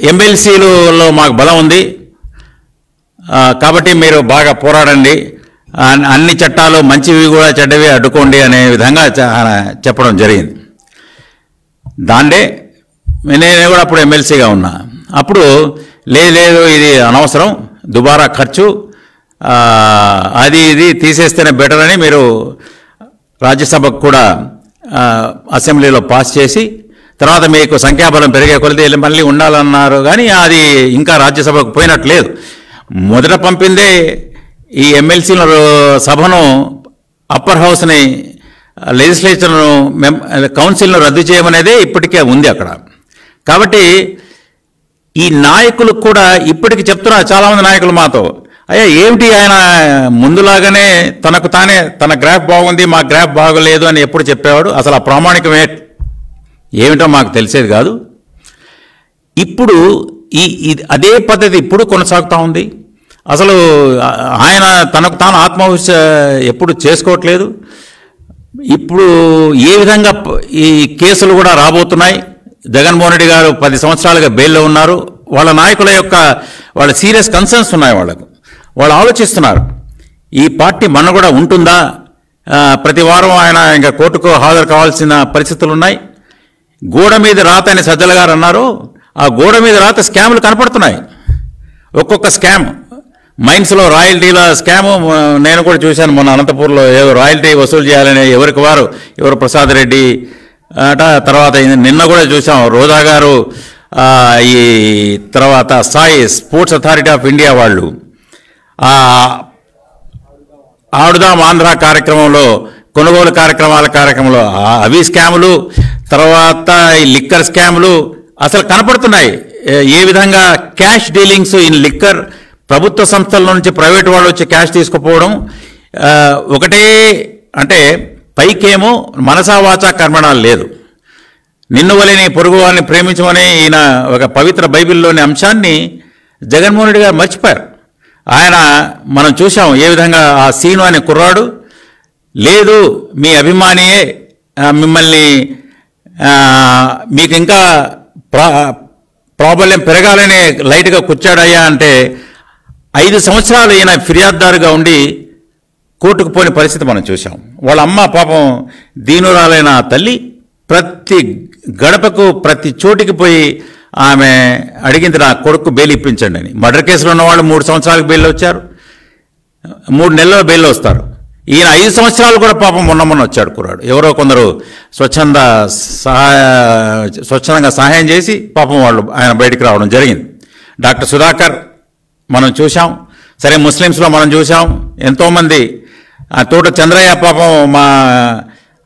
ఎమ్మెల్సీలలో మాకు బలం ఉంది, కాబట్టి మీరు బాగా పోరాడండి, అన్ని చట్టాలు మంచివి కూడా చెడ్డవి అడ్డుకోండి అనే విధంగా చెప్పడం జరిగింది. దాండే నేను కూడా అప్పుడు ఎమ్మెల్సీగా ఉన్నా. అప్పుడు లేదు ఇది అనవసరం, దుబారా ఖర్చు, అది ఇది తీసేస్తేనే బెటర్ అని మీరు రాజ్యసభకు కూడా అసెంబ్లీలో పాస్ చేసి తర్వాత మీకు సంఖ్యాబలం పెరిగే కొలది మళ్ళీ ఉండాలన్నారు. కానీ అది ఇంకా రాజ్యసభకు పోయినట్లేదు. మొదట పంపిందే ఈ ఎమ్మెల్సీల సభను, అప్పర్ హౌస్ని, లెజిస్లేచర్ను, కౌన్సిల్ను రద్దు చేయమనేదే ఇప్పటికే ఉంది అక్కడ. కాబట్టి ఈ నాయకులు కూడా ఇప్పటికి చెప్తున్నారు, చాలామంది నాయకులు మాతో, అయ్యా ఏమిటి ఆయన ముందులాగానే తనకు తానే తన గ్రాఫ్ బాగుంది, మా గ్రాఫ్ బాగోలేదు అని ఎప్పుడు చెప్పేవాడు. అసలు ఆ ప్రామాణికమే ఏమిటో మాకు తెలిసేది కాదు. ఇప్పుడు అదే పద్ధతి ఇప్పుడు కొనసాగుతూ ఉంది. అసలు ఆయన తనకు తాను ఆత్మవిశ్వాస ఎప్పుడు చేసుకోవట్లేదు. ఇప్పుడు ఏ విధంగా ఈ కేసులు కూడా రాబోతున్నాయి. జగన్మోహన్ రెడ్డి గారు 10 సంవత్సరాలుగా బెయిల్లో ఉన్నారు. వాళ్ళ నాయకుల యొక్క వాళ్ళ సీరియస్ కన్సర్న్స్ ఉన్నాయి. వాళ్ళు ఆలోచిస్తున్నారు, ఈ పార్టీ మన కూడా ఉంటుందా. ప్రతి వారం ఆయన ఇంకా కోర్టుకు హాజరు కావాల్సిన పరిస్థితులు ఉన్నాయి. గోడ మీద రాత అని సజ్జల గారు అన్నారు. ఆ గోడ మీద రాత స్కాములు కనపడుతున్నాయి. ఒక్కొక్క స్కామ్, మైన్స్లో రాయల్టీల స్కాము నేను కూడా చూశాను మొన్న అనంతపూర్లో. ఏదో రాయల్టీ వసూలు చేయాలని ఎవరు ప్రసాద్ రెడ్డి అట. తర్వాత నిన్న కూడా చూసాం రోజా గారు, ఈ తర్వాత Sai sports authority of India వాళ్ళు ఆడుదాం ఆంధ్ర కార్యక్రమంలో, కొనుగోలు కార్యక్రమంలో అవి స్కాములు, తర్వాత ఈ లిక్కర్ స్కాములు అసలు కనపడుతున్నాయి. ఏ విధంగా క్యాష్ డీలింగ్స్ ఇన్ లిక్కర్, ప్రభుత్వ సంస్థల నుంచి ప్రైవేట్ వాళ్ళు వచ్చి క్యాష్ తీసుకుపోవడం ఒకటే. అంటే పైకేమో మనసా వాచా కర్మణాలు లేదు. నిన్ను వలని పొరుగు వారిని ప్రేమించమని ఈయన ఒక పవిత్ర బైబిల్లోని అంశాన్ని జగన్మోహన్ రెడ్డి గారు మర్చిపోయారు. ఆయన మనం చూసాం ఏ విధంగా ఆ సీను అనే కుర్రాడు, లేదు మీ అభిమానియే మిమ్మల్ని మీకు ఇంకా ప్రాబల్యం పెరగాలనే లైట్గా కూర్చాడయ్యా అంటే 5 సంవత్సరాలు ఈయన ఫిర్యాదుదారుగా ఉండి కోర్టుకు పోని పరిస్థితి మనం చూసాం. వాళ్ళ అమ్మ పాపం దీనురాలైన తల్లి ప్రతి గడపకు ప్రతి చోటికి పోయి ఆమె అడిగింది, నా కొడుకు బెయిల్ ఇప్పించండి అని. మర్డర్ కేసులో ఉన్నవాళ్ళు 3 సంవత్సరాలకు బెయిల్ వచ్చారు, 3 నెలల్లో బెయిల్ వస్తారు. ఈయన 5 సంవత్సరాలు కూడా పాపం మొన్న వచ్చాడు కుర్రాడు. ఎవరో కొందరు స్వచ్ఛందంగా సహాయం చేసి పాపం ఆయన బయటికి రావడం జరిగింది. డాక్టర్ సుధాకర్ మనం చూసాం. సరే, ముస్లిమ్స్లో మనం చూసాం ఎంతోమంది. తోట చంద్రయ్య పాపం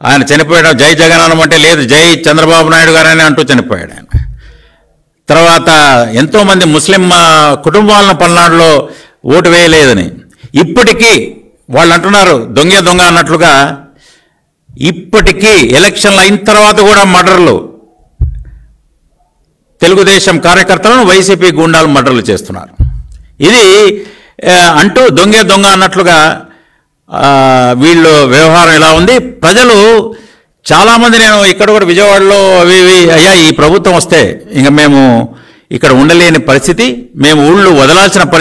ఆయన చనిపోయాడు. జై జగన్ అంటే లేదు, జై చంద్రబాబు నాయుడు గారని అంటూ చనిపోయాడు ఆయన. తర్వాత ఎంతోమంది ముస్లిం కుటుంబాలను పల్నాడులో ఓటు వేయలేదని ఇప్పటికీ వాళ్ళు అంటున్నారు, దొంగ అన్నట్లుగా. ఇప్పటికీ ఎలక్షన్లు అయిన తర్వాత కూడా మర్డర్లు, తెలుగుదేశం కార్యకర్తలను వైసీపీ గూండాలు మర్డర్లు చేస్తున్నారు. ఇది అంటూ దొంగ అన్నట్లుగా వీళ్ళు వ్యవహారం ఇలా ఉంది. ప్రజలు చాలామంది, నేను ఇక్కడ కూడా విజయవాడలో అయ్యా ఈ ప్రభుత్వం వస్తే ఇంకా మేము ఇక్కడ ఉండలేని పరిస్థితి, మేము ఊళ్ళు వదలాల్సిన పరిస్థితి.